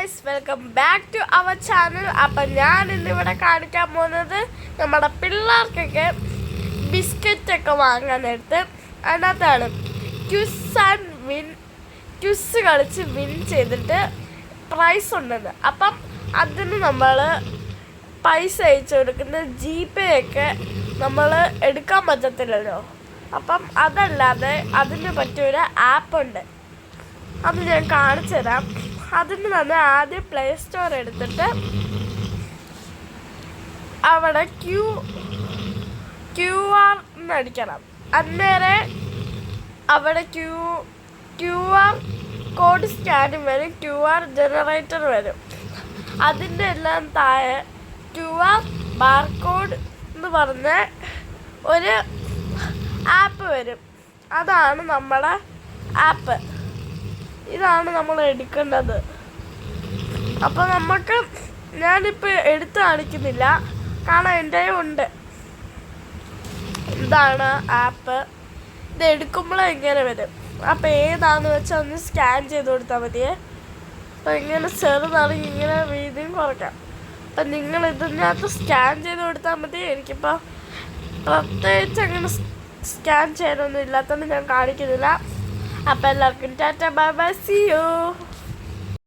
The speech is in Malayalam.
Guys, welcome back to our channel. അപ്പം ഞാൻ ഇന്നിവിടെ കാണിക്കാൻ പോകുന്നത് നമ്മുടെ പിള്ളേർക്കൊക്കെ ബിസ്ക്കറ്റൊക്കെ വാങ്ങാനെടുത്ത് അതിനകത്താണ് ക്വിസ് കളിച്ച് വിൻ ചെയ്തിട്ട് പ്രൈസ് ഉണ്ടെന്ന്. അപ്പം അതിന് നമ്മൾ പൈസ അയച്ചു കൊടുക്കുന്ന GPay ഒക്കെ നമ്മൾ എടുക്കാൻ പറ്റത്തില്ലല്ലോ. അപ്പം അതല്ലാതെ അതിന് പറ്റിയൊരു ആപ്പുണ്ട്, അത് ഞാൻ കാണിച്ചു തരാം. അതിന് തന്നെ ആദ്യം പ്ലേ സ്റ്റോർ എടുത്തിട്ട് അവിടെ QR എന്നടിക്കണം. അന്നേരം അവിടെ QR കോഡ് സ്കാനും വരും, QR ജനറേറ്റർ വരും. അതിൻ്റെ എല്ലാം താഴെ QR ബാർകോഡ് എന്ന് പറഞ്ഞ ഒരു ആപ്പ് വരും. അതാണ് നമ്മുടെ ആപ്പ്. ഇതാണ് നമ്മൾ എടുക്കേണ്ടത്. അപ്പോൾ നമുക്ക് ഞാനിപ്പോൾ എടുത്ത് കാണിക്കുന്നില്ല, കാരണം എൻ്റെ ഉണ്ട്. ഇതാണ് ആപ്പ്. ഇത് എടുക്കുമ്പോഴേ ഇങ്ങനെ വരും. അപ്പോൾ ഏതാണെന്ന് വെച്ചാൽ ഒന്ന് സ്കാൻ ചെയ്ത് കൊടുത്താൽ മതിയേ. അപ്പോൾ ഇങ്ങനെ ചെറുതാണെങ്കിൽ ഇങ്ങനെ വീതിയും കുറയ്ക്കാം. അപ്പം നിങ്ങൾ ഇതിനകത്ത് സ്കാൻ ചെയ്ത് കൊടുത്താൽ മതി. എനിക്കിപ്പോൾ പ്രത്യേകിച്ച് അങ്ങനെ സ്കാൻ ചെയ്യാനൊന്നും ഇല്ലാത്തതുകൊണ്ട് ഞാൻ കാണിക്കുന്നില്ല. അപ്പം എല്ലാവർക്കും ടാറ്റ, ബൈ ബൈ, സീ യു.